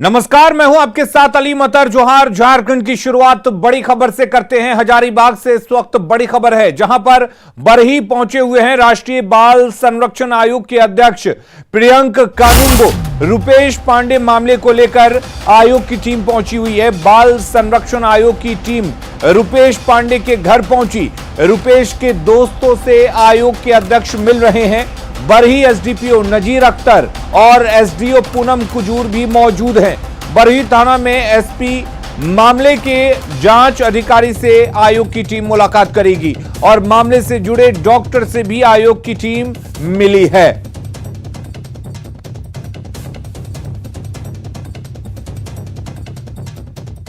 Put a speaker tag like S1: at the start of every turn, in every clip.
S1: नमस्कार, मैं हूं आपके साथ अली मतर जोहार। झारखंड की शुरुआत बड़ी खबर से करते हैं। हजारीबाग से इस वक्त बड़ी खबर है, जहां पर बरही पहुंचे हुए हैं राष्ट्रीय बाल संरक्षण आयोग के अध्यक्ष प्रियंक कानूनगो। रुपेश पांडे मामले को लेकर आयोग की टीम पहुंची हुई है। बाल संरक्षण आयोग की टीम रुपेश पांडे के घर पहुंची। रुपेश के दोस्तों से आयोग के अध्यक्ष मिल रहे हैं। बरही एसडीपीओ नजीर अख्तर और एसडीओ पूनम कुजूर भी मौजूद हैं। बरही थाना में एसपी मामले के जांच अधिकारी से आयोग की टीम मुलाकात करेगी और मामले से जुड़े डॉक्टर से भी आयोग की टीम मिली है।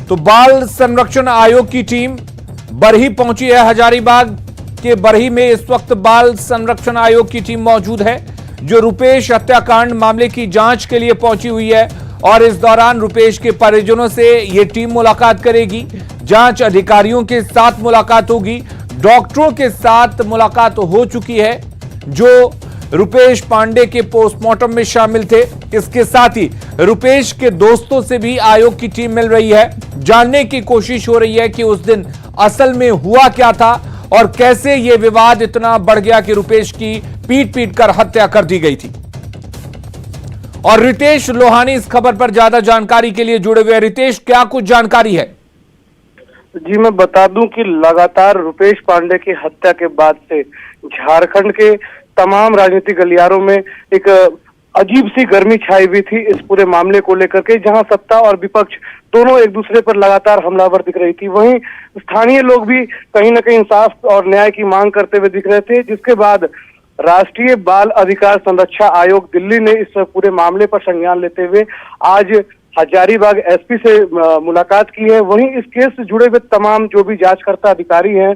S1: तो बाल संरक्षण आयोग की टीम बरही पहुंची है। हजारीबाग के बरही में इस वक्त बाल संरक्षण आयोग की टीम मौजूद है, जो रुपेश हत्याकांड मामले की जांच के लिए पहुंची हुई है। और इस दौरान रुपेश के परिजनों से यह टीम मुलाकात करेगी, जांच अधिकारियों के साथ मुलाकात होगी, डॉक्टरों के साथ मुलाकात हो चुकी है जो रुपेश पांडे के पोस्टमार्टम में शामिल थे। इसके साथ ही रुपेश के दोस्तों से भी आयोग की टीम मिल रही है। जानने की कोशिश हो रही है कि उस दिन असल में हुआ क्या था और कैसे यह विवाद इतना बढ़ गया कि रुपेश की पीट पीट कर हत्या कर दी गई थी। और रितेश लोहानी इस खबर पर ज्यादा जानकारी के लिए जुड़े हुए हैं। रितेश, क्या कुछ जानकारी है?
S2: जी, मैं बता दूं कि लगातार रुपेश पांडे की हत्या के बाद से झारखंड के तमाम राजनीतिक गलियारों में एक अजीब सी गर्मी छाई हुई थी इस पूरे मामले को लेकर के, जहां सत्ता और विपक्ष दोनों एक दूसरे पर लगातार हमलावर दिख रही थी। वहीं स्थानीय लोग भी कहीं ना कहीं इंसाफ और न्याय की मांग करते हुए दिख रहे थे, जिसके बाद राष्ट्रीय बाल अधिकार संरक्षण आयोग दिल्ली ने इस पूरे मामले पर संज्ञान लेते हुए आज हजारीबाग एसपी से मुलाकात की है। वहीं इस केस से जुड़े हुए तमाम जो भी जांचकर्ता अधिकारी हैं,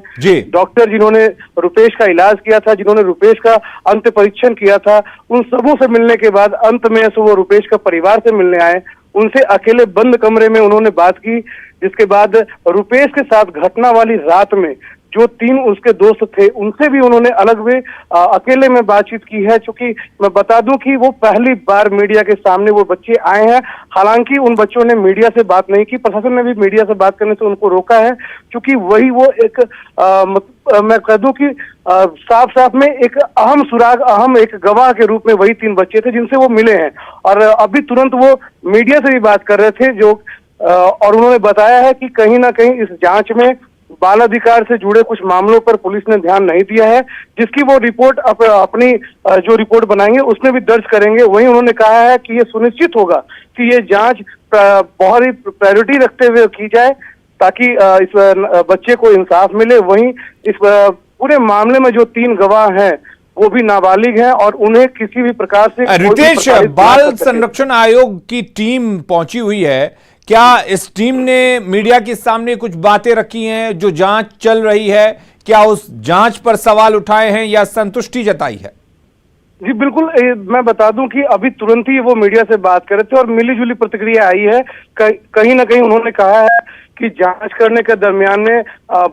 S2: डॉक्टर जिन्होंने रुपेश का इलाज किया था, जिन्होंने रुपेश का अंत परीक्षण किया था, उन सबों से मिलने के बाद अंत में वो रुपेश का परिवार से मिलने आए। उनसे अकेले बंद कमरे में उन्होंने बात की, जिसके बाद रुपेश के साथ घटना वाली रात में जो 3 उसके दोस्त थे उनसे भी उन्होंने अलग में अकेले में बातचीत की है। चूंकि मैं बता दूं कि वो पहली बार मीडिया के सामने वो बच्चे आए हैं। हालांकि उन बच्चों ने मीडिया से बात नहीं की, प्रशासन ने भी मीडिया से बात करने से उनको रोका है, क्योंकि वही वो एक मैं कह दूं कि साफ साफ में एक अहम सुराग, अहम एक गवाह के रूप में वही 3 बच्चे थे जिनसे वो मिले हैं। और अभी तुरंत वो मीडिया से भी बात कर रहे थे और उन्होंने बताया है कि कहीं ना कहीं इस जांच में बाल अधिकार से जुड़े कुछ मामलों पर पुलिस ने ध्यान नहीं दिया है, जिसकी वो रिपोर्ट अपनी जो रिपोर्ट बनाएंगे उसमें भी दर्ज करेंगे। वहीं उन्होंने कहा है कि ये सुनिश्चित होगा कि ये जांच बहुत ही प्रायोरिटी रखते हुए की जाए, ताकि इस बच्चे को इंसाफ मिले। वहीं इस पूरे मामले में जो 3 गवाह हैं वो भी नाबालिग हैं और उन्हें किसी भी प्रकार से
S1: रितेश, बाल संरक्षण आयोग की टीम पहुंची हुई है। क्या इस टीम ने मीडिया के सामने कुछ बातें रखी हैं? जो जांच चल रही है, क्या उस जांच पर सवाल उठाए हैं या संतुष्टि जताई है?
S2: जी बिल्कुल, मैं बता दूं कि अभी तुरंत ही वो मीडिया से बात कर रहे थे और मिलीजुली प्रतिक्रिया आई है। कहीं ना कहीं उन्होंने कहा है कि जांच करने के दरमियान में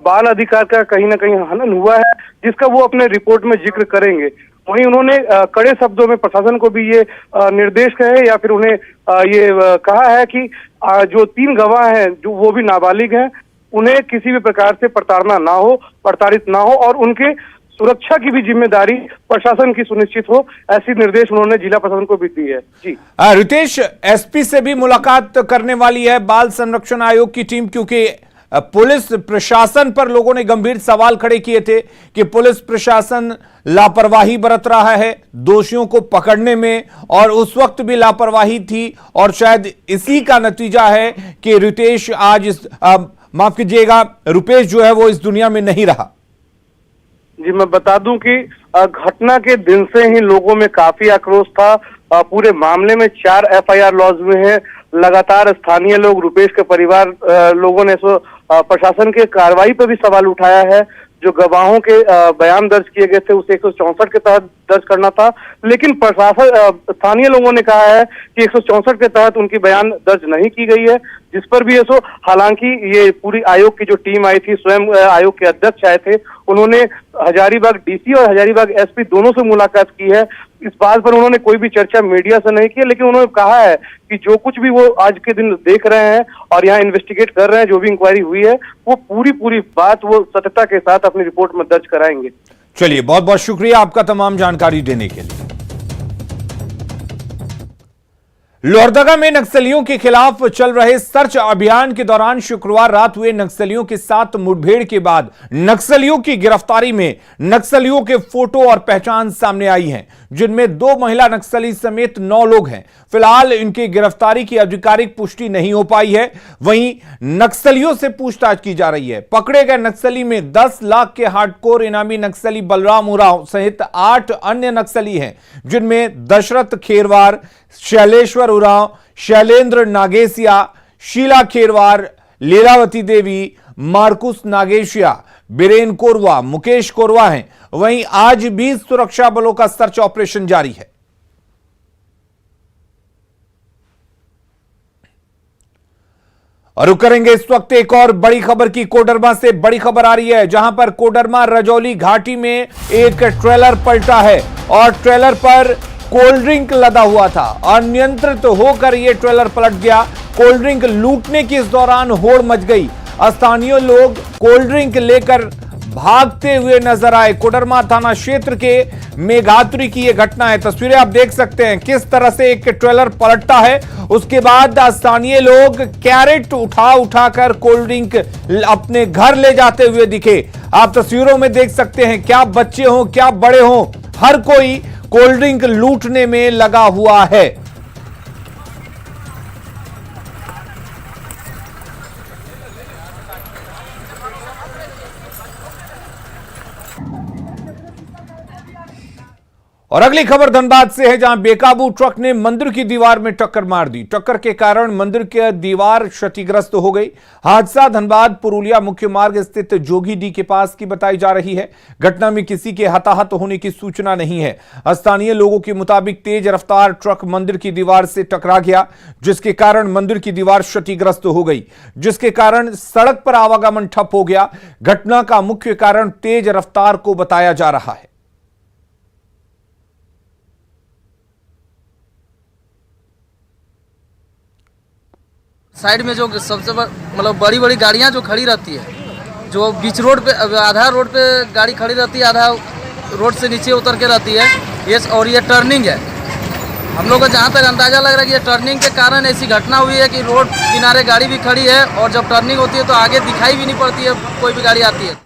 S2: बाल अधिकार का कहीं ना कहीं हनन हुआ है, जिसका वो अपने रिपोर्ट में जिक्र करेंगे। वहीं उन्होंने कड़े शब्दों में प्रशासन को भी ये निर्देश कहे या फिर उन्हें ये कहा है कि जो 3 गवाह हैं जो वो भी नाबालिग हैं, उन्हें किसी भी प्रकार से प्रताड़ित ना हो और उनके सुरक्षा की भी जिम्मेदारी प्रशासन की सुनिश्चित हो, ऐसी निर्देश उन्होंने जिला प्रशासन को भी दी है। जी
S1: रितेश, एसपी से भी मुलाकात करने वाली है बाल संरक्षण आयोग की टीम, क्योंकि पुलिस प्रशासन पर लोगों ने गंभीर सवाल खड़े किए थे कि पुलिस प्रशासन लापरवाही बरत रहा है दोषियों को पकड़ने में, और उस वक्त भी लापरवाही थी और शायद इसी का नतीजा है कि रितेश आज माफ कीजिएगा, रुपेश जो है वो इस दुनिया में नहीं रहा।
S2: जी, मैं बता दूं कि घटना के दिन से ही लोगों में काफी आक्रोश था। पूरे मामले में 4 FIR लॉन्च हुए हैं। लगातार स्थानीय लोग, रुपेश के परिवार लोगों ने प्रशासन के कार्रवाई पर भी सवाल उठाया है। जो गवाहों के बयान दर्ज किए गए थे उसे 164 के तहत दर्ज करना था, लेकिन प्रशासन स्थानीय लोगों ने कहा है कि 164 के तहत उनकी बयान दर्ज नहीं की गई है, जिस पर भी हालांकि ये पूरी आयोग की जो टीम आई थी, स्वयं आयोग के अध्यक्ष आए थे, उन्होंने हजारीबाग डीसी और हजारीबाग एसपी दोनों से मुलाकात की है। इस बात पर उन्होंने कोई भी चर्चा मीडिया से नहीं की, लेकिन उन्होंने कहा है कि जो कुछ भी वो आज के दिन देख रहे हैं और यहाँ इन्वेस्टिगेट कर रहे हैं, जो भी इंक्वायरी हुई है, वो पूरी बात वो सत्यता के साथ अपनी रिपोर्ट में दर्ज कराएंगे।
S1: चलिए, बहुत बहुत शुक्रिया आपका तमाम जानकारी देने के लिए। लोहरदगा में नक्सलियों के खिलाफ चल रहे सर्च अभियान के दौरान शुक्रवार रात हुए नक्सलियों के साथ मुठभेड़ के बाद नक्सलियों की गिरफ्तारी में नक्सलियों के फोटो और पहचान सामने आई है, जिनमें 2 महिला नक्सली समेत 9 लोग हैं। फिलहाल इनकी गिरफ्तारी की आधिकारिक पुष्टि नहीं हो पाई है। वहीं नक्सलियों से पूछताछ की जा रही है। पकड़े गए नक्सली में 10 लाख के हार्डकोर इनामी नक्सली बलराम उरांव सहित 8 अन्य नक्सली हैं, जिनमें दशरथ खेरवार, शैलेश्वर उरांव, शैलेंद्र नागेसिया, शीला खेरवार, लीलावती देवी, मार्कुस नागेशिया, बीरेन कोरवा, मुकेश कोरवा हैं। वहीं आज भी सुरक्षा बलों का सर्च ऑपरेशन जारी है। और रुक करेंगे इस वक्त एक और बड़ी खबर की। कोडरमा से बड़ी खबर आ रही है, जहां पर कोडरमा रजौली घाटी में एक ट्रेलर पलटा है और ट्रेलर पर कोल्ड ड्रिंक लदा हुआ था। अनियंत्रित होकर यह ट्रेलर पलट गया। कोल्ड ड्रिंक लूटने की इस दौरान होड़ मच गई। स्थानीय लोग कोल्ड ड्रिंक लेकर भागते हुए नजर आए। कोडरमा थाना क्षेत्र के मेघातुरी की यह घटना है। तस्वीरें आप देख सकते हैं किस तरह से एक ट्रेलर पलटता है। उसके बाद स्थानीय लोग कैरेट उठाकर कोल्ड ड्रिंक अपने घर ले जाते हुए दिखे। आप तस्वीरों में देख सकते हैं, क्या बच्चे हों क्या बड़े हों, हर कोई कोल्ड ड्रिंक लूटने में लगा हुआ है। और अगली खबर धनबाद से है, जहां बेकाबू ट्रक ने मंदिर की दीवार में टक्कर मार दी। टक्कर के कारण मंदिर की दीवार क्षतिग्रस्त हो गई। हादसा धनबाद पुरुलिया मुख्य मार्ग स्थित जोगीडी के पास की बताई जा रही है। घटना में किसी के हताहत होने की सूचना नहीं है। स्थानीय लोगों के मुताबिक तेज रफ्तार ट्रक मंदिर की दीवार से टकरा गया, जिसके कारण मंदिर की दीवार क्षतिग्रस्त हो गई, जिसके कारण सड़क पर आवागमन ठप हो गया। घटना का मुख्य कारण तेज रफ्तार को बताया जा रहा है।
S3: साइड में जो सबसे मतलब बड़ी बड़ी गाड़ियां जो खड़ी रहती है, जो बीच रोड पे आधा रोड पे गाड़ी खड़ी रहती है, आधा रोड से नीचे उतर के रहती है। ये और ये टर्निंग है। हम लोग को जहाँ तक अंदाजा लग रहा है कि ये टर्निंग के कारण ऐसी घटना हुई है कि रोड किनारे गाड़ी भी खड़ी है और जब टर्निंग होती है तो आगे दिखाई भी नहीं पड़ती है, कोई भी गाड़ी आती है।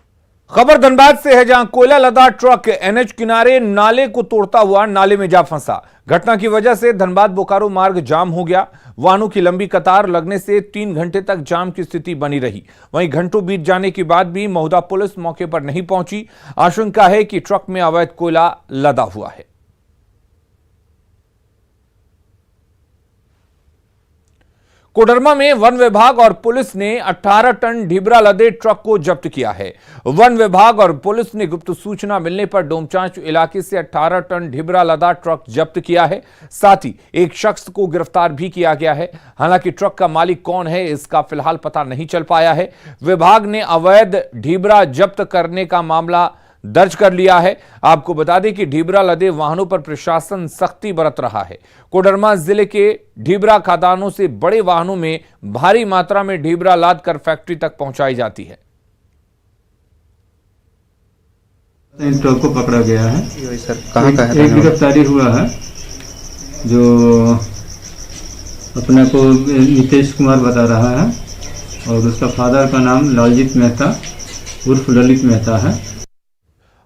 S1: खबर धनबाद से है, जहां कोयला लदा ट्रक एनएच किनारे नाले को तोड़ता हुआ नाले में जा फंसा। घटना की वजह से धनबाद बोकारो मार्ग जाम हो गया। वाहनों की लंबी कतार लगने से 3 घंटे तक जाम की स्थिति बनी रही। वहीं घंटों बीत जाने के बाद भी महुदा पुलिस मौके पर नहीं पहुंची। आशंका है कि ट्रक में अवैध कोयला लदा हुआ है। कोडरमा में वन विभाग और पुलिस ने 18 टन ढिबरा लदे ट्रक को जब्त किया है। वन विभाग और पुलिस ने गुप्त सूचना मिलने पर डोमचांच इलाके से 18 टन ढिबरा लदा ट्रक जब्त किया है। साथ ही एक शख्स को गिरफ्तार भी किया गया है। हालांकि ट्रक का मालिक कौन है, इसका फिलहाल पता नहीं चल पाया है। विभाग ने अवैध ढिबरा जब्त करने का मामला दर्ज कर लिया है। आपको बता दें कि ढिबरा लदे वाहनों पर प्रशासन सख्ती बरत रहा है। कोडरमा जिले के ढिबरा खदानों से बड़े वाहनों में भारी मात्रा में ढिबरा लाद कर फैक्ट्री तक पहुंचाई जाती है।
S4: इन ट्रक को पकड़ा गया है।
S3: सर कहाँ का है?
S4: एक गिरफ्तारी हुआ है जो अपने को नीतीश कुमार बता रहा है और उसका फादर का नाम लालजीत मेहता उर्फ ललित मेहता है।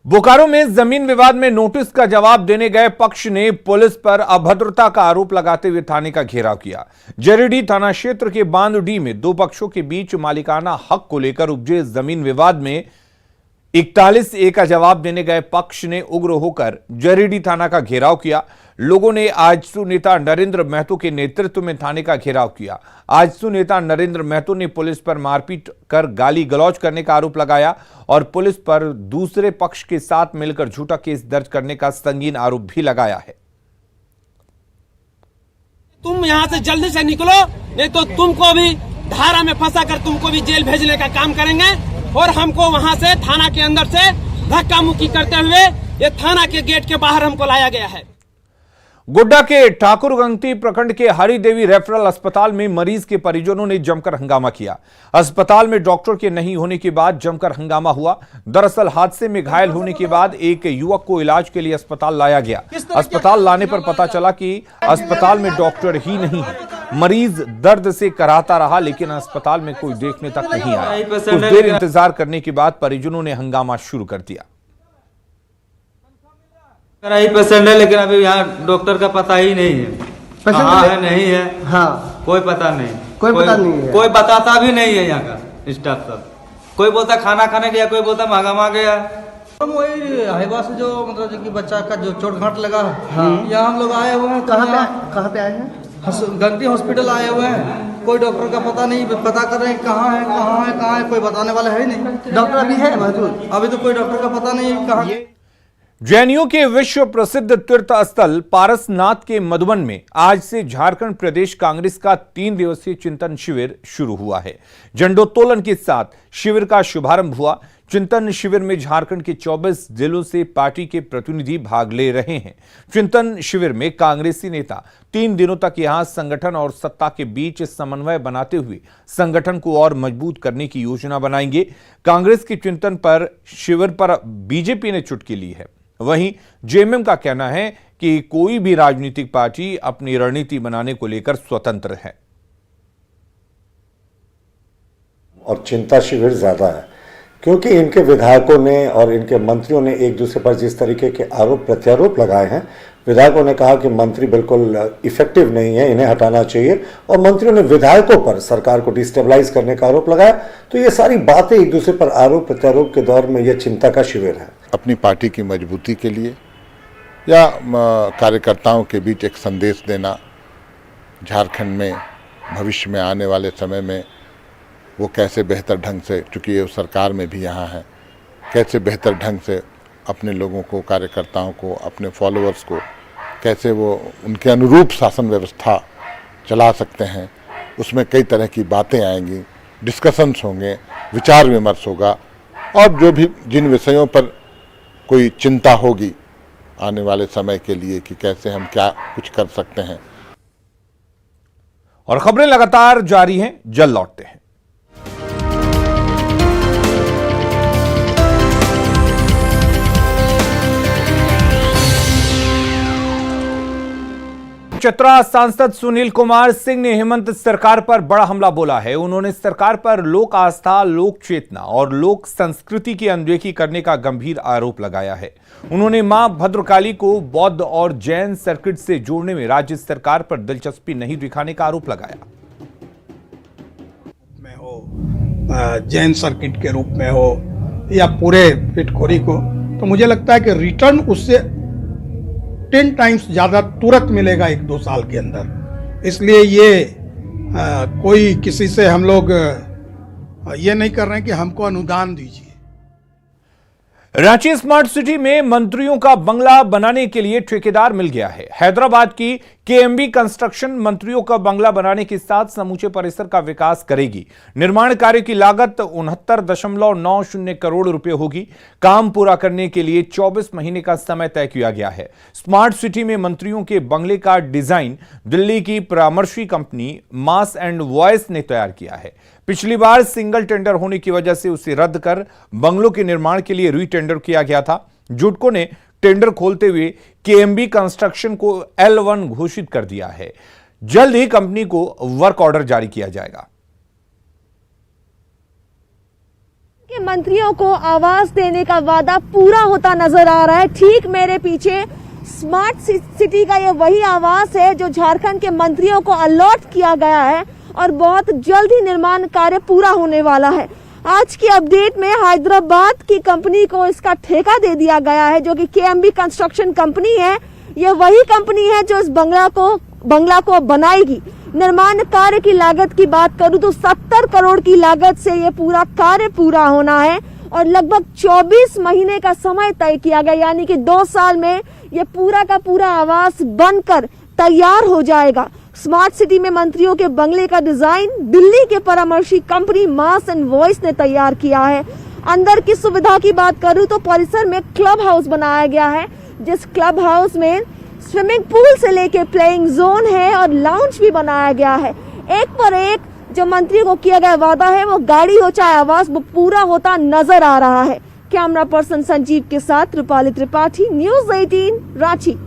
S1: बोकारो में जमीन विवाद में नोटिस का जवाब देने गए पक्ष ने पुलिस पर अभद्रता का आरोप लगाते हुए थाने का घेराव किया। जरीडीह थाना क्षेत्र के बांदडी में 2 पक्षों के बीच मालिकाना हक को लेकर उपजे जमीन विवाद में 41A का जवाब देने गए पक्ष ने उग्र होकर जरीडीह थाना का घेराव किया। लोगों ने आजसू नेता नरेंद्र महतो के नेतृत्व में थाने का घेराव किया। आजसू नेता नरेंद्र महतो ने पुलिस पर मारपीट कर गाली गलौज करने का आरोप लगाया और पुलिस पर दूसरे पक्ष के साथ मिलकर झूठा केस दर्ज करने का संगीन आरोप भी लगाया है।
S5: तुम यहाँ से जल्दी से निकलो, नहीं तो तुमको भी धारा में फंसा कर तुमको भी जेल भेजने का काम करेंगे। और हमको वहाँ से थाना के अंदर से धक्का मुक्की करते हुए ये थाना के गेट के बाहर हमको लाया गया है।
S1: गोड्डा के ठाकुरगंगटी प्रखंड के हरिदेवी रेफरल अस्पताल में मरीज के परिजनों ने जमकर हंगामा किया। अस्पताल में डॉक्टर के नहीं होने के बाद जमकर हंगामा हुआ। दरअसल हादसे में घायल होने के बाद एक युवक को इलाज के लिए अस्पताल लाया गया। अस्पताल लाने पर पता चला कि अस्पताल में डॉक्टर ही नहीं है। मरीज दर्द से कराहता रहा, लेकिन अस्पताल में कोई देखने तक नहीं आया। कुछ देर इंतजार करने के बाद परिजनों ने हंगामा शुरू कर दिया।
S6: मेरा ही पेशेंट है, लेकिन अभी यहाँ डॉक्टर का पता ही नहीं है, कहाँ है नहीं है। हाँ, कोई पता नहीं, कोई पता नहीं है, कोई बताता भी नहीं है यहाँ का स्टाफ सब। कोई बोलता खाना खाने गया, कोई बोलता मांगा गया। हम वही हाईवा से जो मतलब जो कि बच्चा का जो चोट घाट लगा, यहाँ हम लोग आए हुए हैं। कहाँ पे आए हैं? गंगटी हॉस्पिटल आए हुए हैं। कोई डॉक्टर का पता नहीं, पता कर रहे हैं कहाँ है, कोई बताने वाला है नहीं। डॉक्टर अभी है मौजूद? अभी तो कोई डॉक्टर का पता नहीं कहाँ।
S1: जैनियों के विश्व प्रसिद्ध तीर्थ स्थल पारसनाथ के मधुबन में आज से झारखंड प्रदेश कांग्रेस का 3 दिवसीय चिंतन शिविर शुरू हुआ है। झंडोत्तोलन के साथ शिविर का शुभारंभ हुआ। चिंतन शिविर में झारखंड के 24 जिलों से पार्टी के प्रतिनिधि भाग ले रहे हैं। चिंतन शिविर में कांग्रेसी नेता 3 दिनों तक यहां संगठन और सत्ता के बीच समन्वय बनाते हुए संगठन को और मजबूत करने की योजना बनाएंगे। कांग्रेस के चिंतन पर शिविर पर बीजेपी ने चुटकी ली है। वहीं जेएमएम का कहना है कि कोई भी राजनीतिक पार्टी अपनी रणनीति बनाने को लेकर स्वतंत्र है।
S7: और चिंता शिविर ज्यादा है क्योंकि इनके विधायकों ने और इनके मंत्रियों ने एक दूसरे पर जिस तरीके के आरोप प्रत्यारोप लगाए हैं। विधायकों ने कहा कि मंत्री बिल्कुल इफेक्टिव नहीं है, इन्हें हटाना चाहिए, और मंत्रियों ने विधायकों पर सरकार को डिस्टेबलाइज करने का आरोप लगाया। तो ये सारी बातें एक दूसरे पर आरोप प्रत्यारोप के दौर में यह चिंता का शिविर है।
S8: अपनी पार्टी की मजबूती के लिए या कार्यकर्ताओं के बीच एक संदेश देना, झारखंड में भविष्य में आने वाले समय में वो कैसे बेहतर ढंग से, चूँकि ये सरकार में भी यहाँ है, कैसे बेहतर ढंग से अपने लोगों को, कार्यकर्ताओं को, अपने फॉलोअर्स को कैसे वो उनके अनुरूप शासन व्यवस्था चला सकते हैं। उसमें कई तरह की बातें आएंगी, डिस्कशंस होंगे, विचार विमर्श होगा, और जो भी जिन विषयों पर कोई चिंता होगी आने वाले समय के लिए कि कैसे हम क्या कुछ कर सकते हैं।
S1: और खबरें लगातार जारी हैं, जल्द लौटते हैं। चतरा सांसद सुनील कुमार सिंह ने हेमंत सरकार पर बड़ा हमला बोला है। उन्होंने सरकार पर लोक आस्था, लोक चेतना और लोक संस्कृति की अनदेखी करने का गंभीर आरोप लगाया है। उन्होंने मां भद्रकाली को बौद्ध और जैन सर्किट से जोड़ने में राज्य सरकार पर दिलचस्पी नहीं दिखाने का आरोप लगाया।
S9: में हो, जैन सर्किट के रूप में हो या पूरे पिटखोरी को, तो मुझे लगता है कि रिटर्न उससे 10 टाइम्स ज्यादा तुरंत मिलेगा 1-2 साल के अंदर। इसलिए ये कोई किसी से हम लोग ये नहीं कर रहे हैं कि हमको अनुदान दीजिए।
S1: रांची स्मार्ट सिटी में मंत्रियों का बंगला बनाने के लिए ठेकेदार मिल गया है। हैदराबाद की केएमबी कंस्ट्रक्शन मंत्रियों का बंगला बनाने के साथ समूचे परिसर का विकास करेगी। निर्माण कार्य की लागत 69.90 करोड़ रुपए होगी। काम पूरा करने के लिए 24 महीने का समय तय किया गया है। स्मार्ट सिटी में मंत्रियों के बंगले का डिजाइन दिल्ली की परामर्शी कंपनी मास एंड वॉइस ने तैयार किया है। पिछली बार सिंगल टेंडर होने की वजह से उसे रद्द कर बंगलों के निर्माण के लिए रीटेंडर किया गया था। जुडको ने टेंडर खोलते हुए केएमबी कंस्ट्रक्शन को L1 घोषित कर दिया है। जल्द ही कंपनी को वर्क ऑर्डर जारी किया जाएगा।
S10: के मंत्रियों को आवास देने का वादा पूरा होता नजर आ रहा है। ठीक मेरे पीछे स्मार्ट सिटी का ये वही आवास है जो झारखंड के मंत्रियों को अलॉट किया गया है और बहुत जल्द ही निर्माण कार्य पूरा होने वाला है। आज की अपडेट में हैदराबाद की कंपनी को इसका ठेका दे दिया गया है, जो कि केएमबी कंस्ट्रक्शन कंपनी है। यह वही कंपनी है जो इस बंगला को बनाएगी। निर्माण कार्य की लागत की बात करूं तो 70 करोड़ की लागत से यह पूरा कार्य पूरा होना है और लगभग 24 महीने का समय तय किया गया, यानी कि 2 साल में यह पूरा का पूरा आवास बनकर तैयार हो जाएगा। स्मार्ट सिटी में मंत्रियों के बंगले का डिजाइन दिल्ली के परामर्शी कंपनी मास एंड वॉइस ने तैयार किया है। अंदर की सुविधा की बात करूं तो परिसर में क्लब हाउस बनाया गया है, जिस क्लब हाउस में स्विमिंग पूल से लेके प्लेइंग जोन है और लाउंज भी बनाया गया है। एक पर एक जो मंत्री को किया गया वादा है, वो गाड़ी हो चाहे आवास, वो पूरा होता नजर आ रहा है। कैमरा पर्सन संजीव के साथ रूपाली त्रिपाठी, न्यूज़ 18 रांची।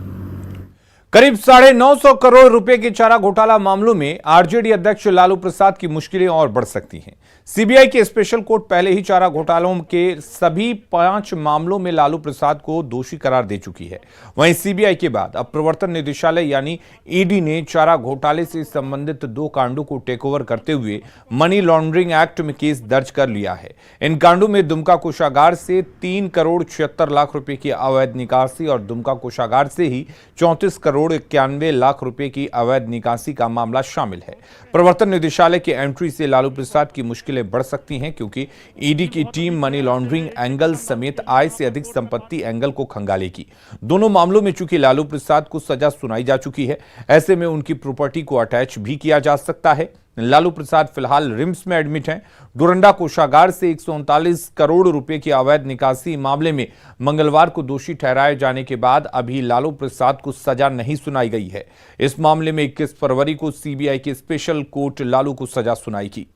S1: करीब 950 करोड़ रुपए के चारा घोटाला मामलों में आरजेडी अध्यक्ष लालू प्रसाद की मुश्किलें और बढ़ सकती हैं। सीबीआई के स्पेशल कोर्ट पहले ही चारा घोटालों के सभी 5 मामलों में लालू प्रसाद को दोषी करार दे चुकी है। वहीं सीबीआई के बाद अब प्रवर्तन निदेशालय यानी ईडी ने चारा घोटाले से संबंधित 2 कांडों को टेकओवर करते हुए मनी लॉन्ड्रिंग एक्ट में केस दर्ज कर लिया है। इन कांडों में दुमका कोषागार से 3 करोड़ 76 लाख रुपए की अवैध निकासी और दुमका कोषागार से ही 34 करोड़ 91 लाख रुपए की अवैध निकासी का मामला शामिल है। प्रवर्तन निदेशालय की एंट्री से लालू प्रसाद की मुश्किलें बढ़ सकती हैं, क्योंकि ईडी की टीम मनी लॉन्ड्रिंग एंगल समेत आय से अधिक संपत्ति एंगल को खंगालेगी। दोनों मामलों में चूंकि लालू प्रसाद को सजा सुनाई जा चुकी है, ऐसे में उनकी प्रॉपर्टी को अटैच भी किया जा सकता है। लालू प्रसाद फिलहाल रिम्स में एडमिट हैं। डोरंडा कोषागार से 139 करोड़ रुपए की अवैध निकासी मामले में मंगलवार को दोषी ठहराए जाने के बाद अभी लालू प्रसाद को सजा नहीं सुनाई गई है। इस मामले में 21 फरवरी को सीबीआई के स्पेशल कोर्ट लालू को सजा सुनाएगी।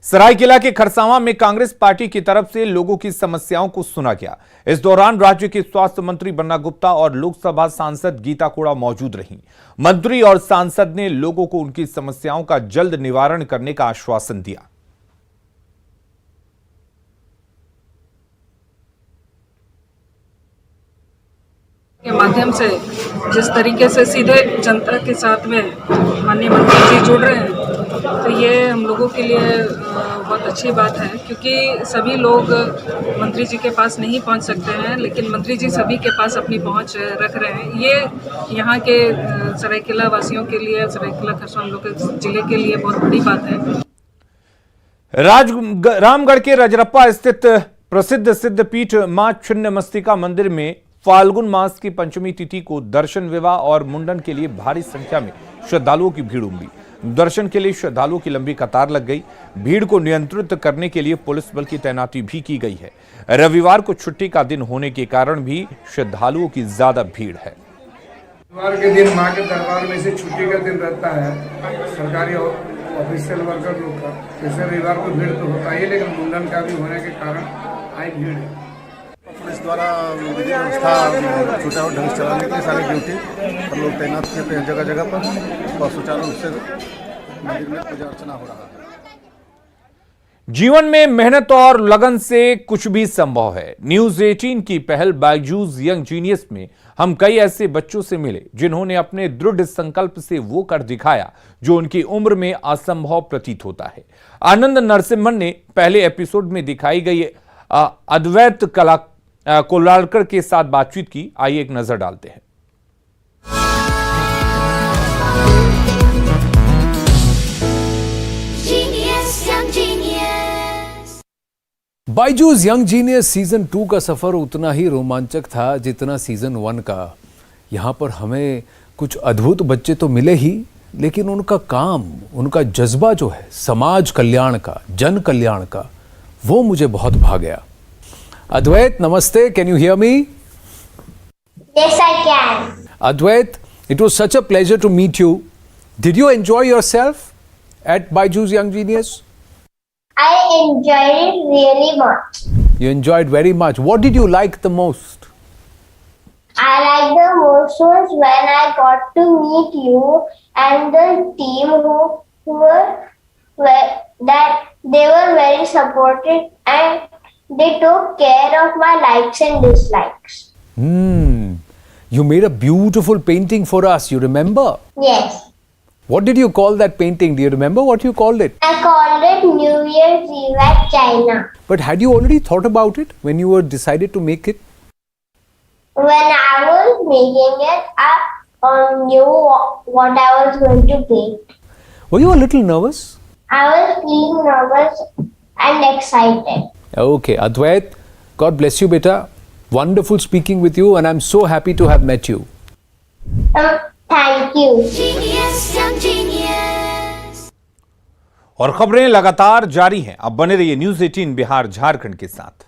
S1: सरायकेला के खरसावां में कांग्रेस पार्टी की तरफ से लोगों की समस्याओं को सुना गया। इस दौरान राज्य के स्वास्थ्य मंत्री बन्ना गुप्ता और लोकसभा सांसद गीता कोड़ा मौजूद रहीं। मंत्री और सांसद ने लोगों को उनकी समस्याओं का जल्द निवारण करने का आश्वासन दिया।
S11: के माध्यम से जिस तरीके से सीधे जनता के साथ में माननीय मंत्री जी जुड़ रहे हैं, तो ये हम लोगों के लिए बहुत अच्छी बात है, क्योंकि सभी लोग मंत्री जी के पास नहीं पहुंच सकते हैं, लेकिन मंत्री जी सभी के पास अपनी पहुंच रख रहे हैं। ये यहाँ के सरायकेला वासियों के लिए, सरायकेला खरसावां लोकल जिले के लिए बहुत बड़ी बात है।
S1: रामगढ़ के रजरप्पा स्थित प्रसिद्ध सिद्धपीठ मां छिन्नमस्तिका मंदिर में फाल्गुन मास की पंचमी तिथि को दर्शन, विवाह और मुंडन के लिए भारी संख्या में श्रद्धालुओं की भीड़ उमड़ी। दर्शन के लिए श्रद्धालुओं की लंबी कतार लग गई। भीड़ को नियंत्रित करने के लिए पुलिस बल की तैनाती भी की गई है। रविवार को छुट्टी का दिन होने के कारण भी श्रद्धालुओं की ज्यादा भीड़ है।
S12: रविवार के दिन मां के दरबार में से छुट्टी का दिन रहता है सरकारी ऑफिशियल वर्कर लोग का, जैसे रविवार को भीड़ तो होता ही, लेकिन मुंडन का भी होने के कारण आई भीड़ है।
S13: पुलिस द्वारा विधि व्यवस्था सुचारू ढंग से चलाने के लिए सारी ड्यूटी हम लोग तैनात किए हैं जगह जगह पर, और सुचारू रूप से मंदिर में पूजा अर्चना हो रहा है।
S1: जीवन में मेहनत और लगन से कुछ भी संभव है। न्यूज़ 18 की पहल बायजूस यंग जीनियस में हम कई ऐसे बच्चों से मिले जिन्होंने अपने दृढ़ संकल्प से वो कर दिखाया जो उनकी उम्र में असंभव प्रतीत होता है। आनंद नरसिम्हन ने पहले एपिसोड में दिखाई गई अद्वैत कला कोलारकर के साथ बातचीत की। आइए एक नजर डालते हैं।
S14: बायजूस यंग जीनियस सीजन 2 का सफर उतना ही रोमांचक था जितना सीजन 1 का। यहाँ पर हमें कुछ अद्भुत बच्चे तो मिले ही, लेकिन उनका काम, उनका जज्बा जो है समाज कल्याण का, जन कल्याण का, वो मुझे बहुत भा गया। Advait, namaste. Can you hear me?
S15: Yes, I can.
S14: Advait, it was such a pleasure to meet you. Did you enjoy yourself at Baijus Young Genius?
S15: I enjoyed it really much.
S14: You enjoyed very much. What did you like the most?
S15: I liked the most was when I got to meet you and the team who they were very supportive and they took care of my likes and dislikes.
S14: You made a beautiful painting for us, you remember?
S15: Yes.
S14: What did you call that painting? Do you remember what you called it?
S15: I called it New Year's Eve at China.
S14: But had you already thought about it when you were decided to make it?
S15: When I was making it, I knew what I was going to paint.
S14: Were you a little nervous?
S15: I was feeling nervous and excited.
S14: Okay, Advait, God bless you, beta. Wonderful speaking with you, and I'm so happy to have met you.
S15: Thank you.
S16: Genius, young genius.
S1: और खबरें लगातार जारी हैं। अब बने रहिए news 18 Bihar Jharkhand के साथ।